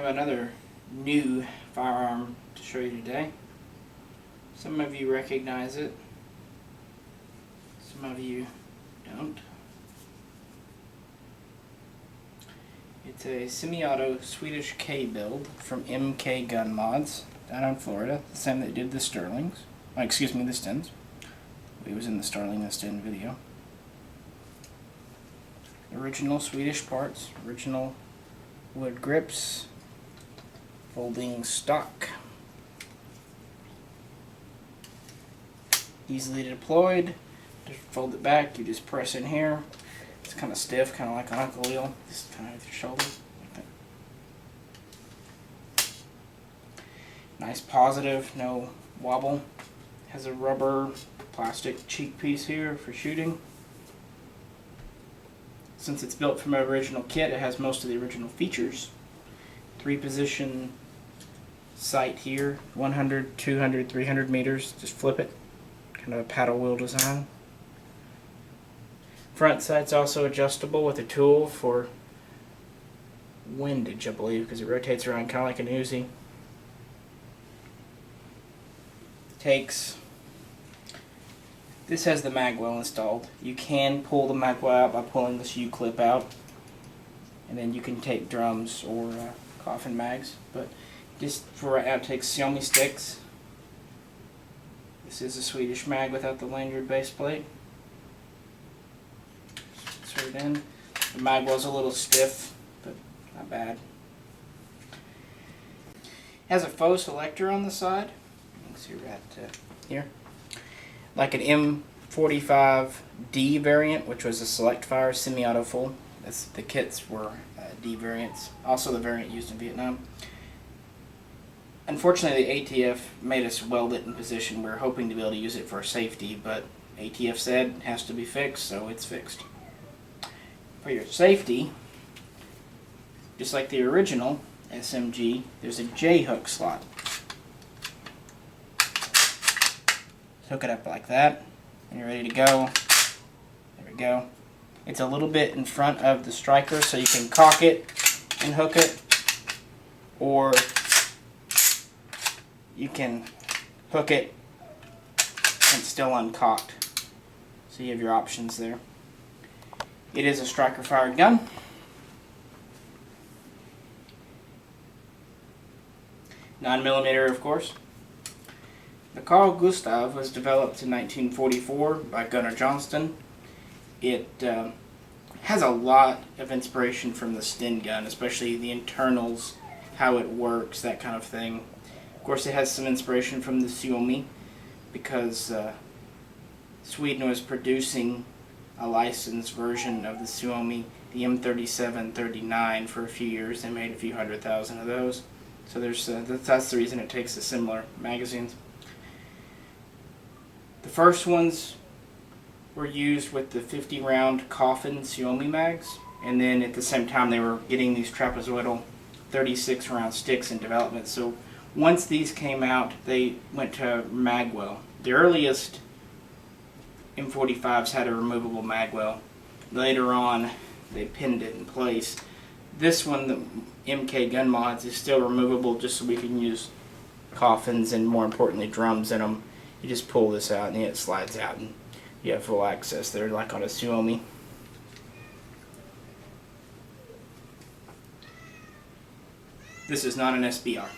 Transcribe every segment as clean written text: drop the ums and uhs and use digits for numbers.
another new firearm to show you today. Some of you recognize it, some of you don't. It's a semi-auto Swedish K build from MK Gun Mods down in Florida, the same that did the Sterlings. Oh, excuse me, the Stens. It was in the Sterling and Sten video. Original Swedish parts, original wood grips, folding stock. Easily deployed. Just fold it back, you just press in here. It's kind of stiff, kind of like an Uncle Wheel, just kind of with your shoulder, like that. Nice positive, no wobble. Has a rubber plastic cheek piece here for shooting. Since it's built from an original kit, it has most of the original features. 3-position sight here, 100, 200, 300 meters, just flip it. Kind of a paddle wheel design. Front sight's also adjustable with a tool for windage, I believe, because it rotates around kind of like an Uzi. This has the mag well installed. You can pull the mag well out by pulling this U-clip out, and then you can take drums or coffin mags. But just for right now, it takes Xiaomi sticks. This is a Swedish mag without the lanyard base plate. Insert it in. The mag well's a little stiff, but not bad. It has a faux selector on the side. You can see right here. Like an M45D variant, which was a select fire semi-auto full. The kits were D variants, also the variant used in Vietnam. Unfortunately, the ATF made us weld it in position. We were hoping to be able to use it for safety, but ATF said it has to be fixed, so it's fixed. For your safety, just like the original SMG, there's a J-hook slot. Hook it up like that, and you're ready to go. There we go. It's a little bit in front of the striker, so you can cock it and hook it, or you can hook it and still uncocked. So you have your options there. It is a striker fired gun. 9mm, of course. The Carl Gustav was developed in 1944 by Gunnar Johnston. It has a lot of inspiration from the Sten gun, especially the internals, how it works, that kind of thing. Of course, it has some inspiration from the Xiaomi, because Sweden was producing a licensed version of the Xiaomi, the M3739, for a few years. They made a few 100,000 of those. So that's the reason it takes the similar magazines. The first ones were used with the 50-round coffin Xiaomi mags, and then at the same time they were getting these trapezoidal 36-round sticks in development. So once these came out, they went to magwell. The earliest M45s had a removable magwell. Later on, they pinned it in place. This one, the MK Gun Mods, is still removable, just so we can use coffins and, more importantly, drums in them. You just pull this out and it slides out, and you have full access there, like on a Xiaomi. This is not an SBR.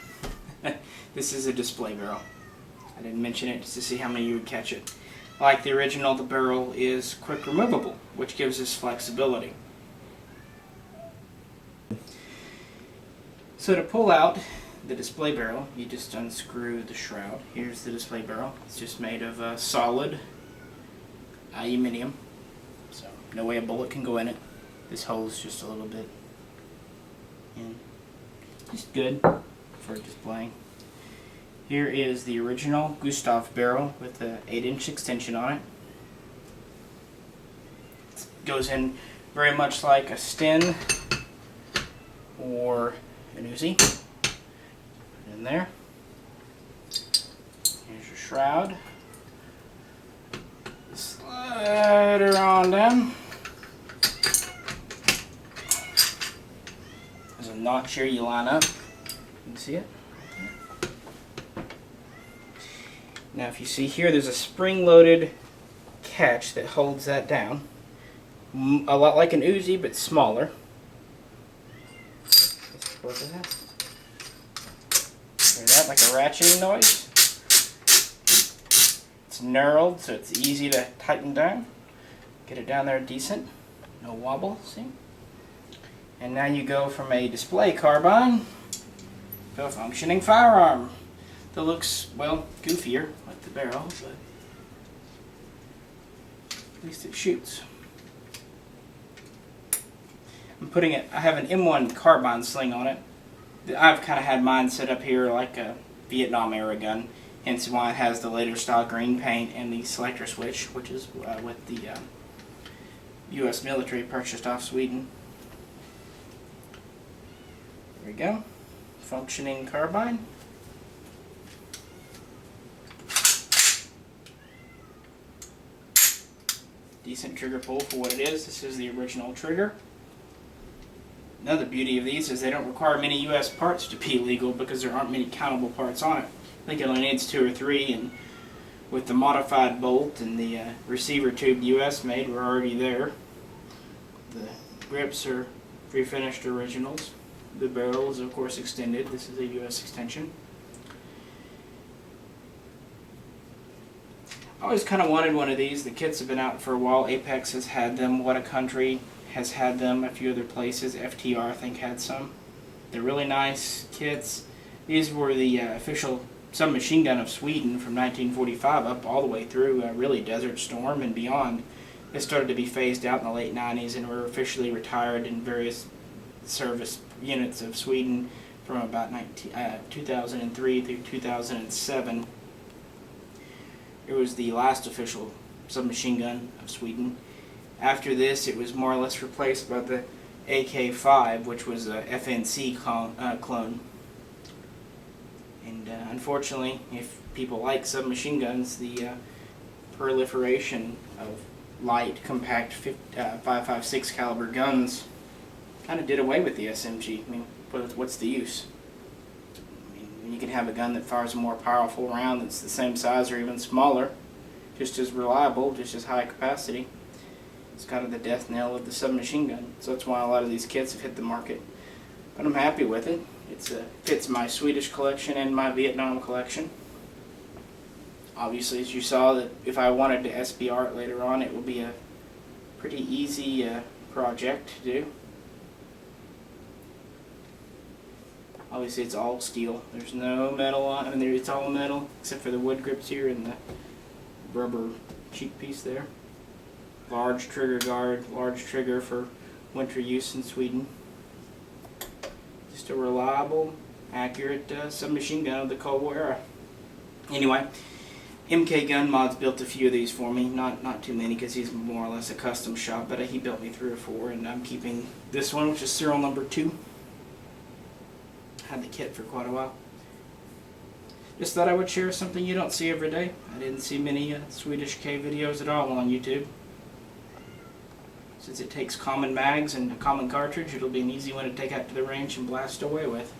This is a display barrel. I didn't mention it just to see how many you would catch it. Like the original, the barrel is quick removable, which gives us flexibility. So to pull out the display barrel, you just unscrew the shroud. Here's the display barrel. It's just made of solid aluminum, so no way a bullet can go in it. This hole's just a little bit in. Just good for displaying. Here is the original Gustav barrel with the 8-inch extension on it. It goes in very much like a Sten or an Uzi. Put it in there. Here's your shroud. Slide her on down. There's a notch here you line up. can see it. Now if you see here, there's a spring-loaded catch that holds that down. A lot like an Uzi, but smaller. Hear that, like a ratcheting noise? It's knurled, so it's easy to tighten down. Get it down there decent. No wobble, see? And now you go from a display carbine to a functioning firearm that looks, well, goofier with the barrel, but at least it shoots. I have an M1 carbine sling on it. I've kind of had mine set up here like a Vietnam era gun, hence why it has the later style green paint and the selector switch, which is with the U.S. military purchased off Sweden. There we go. Functioning carbine. Decent trigger pull for what it is. This is the original trigger. Another beauty of these is they don't require many U.S. parts to be legal because there aren't many countable parts on it. I think it only needs 2 or 3, and with the modified bolt and the receiver tube U.S. made, we're already there. The grips are pre-finished originals. The barrel is of course extended. This is a U.S. extension. I always kind of wanted one of these. The kits have been out for a while. Apex has had them. What a Country has had them. A few other places. FTR I think had some. They're really nice kits. These were the official submachine gun of Sweden from 1945 up all the way through really Desert Storm and beyond. They started to be phased out in the late 90s and were officially retired in various service units of Sweden from about 2003 through 2007. It was the last official submachine gun of Sweden. After this, it was more or less replaced by the AK-5, which was a FNC clone. And unfortunately, if people like submachine guns, the proliferation of light, compact 5.56 caliber guns kind of did away with the SMG. I mean, what's the use? I mean, when you can have a gun that fires a more powerful round that's the same size or even smaller, just as reliable, just as high capacity. It's kind of the death knell of the submachine gun. So that's why a lot of these kits have hit the market. But I'm happy with it. It fits my Swedish collection and my Vietnam collection. Obviously, as you saw, that if I wanted to SBR it later on, it will be a pretty easy project to do. Obviously, it's all steel. There's no metal on it. I mean, it's all metal except for the wood grips here and the rubber cheek piece there. Large trigger guard, large trigger for winter use in Sweden. Just a reliable, accurate submachine gun of the Cold War era. Anyway, MK Gun Mods built a few of these for me. Not too many because he's more or less a custom shop, but he built me 3 or 4, and I'm keeping this one, which is serial number 2. Had the kit for quite a while. Just thought I would share something you don't see every day. I didn't see many Swedish K videos at all on YouTube. Since it takes common mags and a common cartridge, it'll be an easy one to take out to the range and blast away with.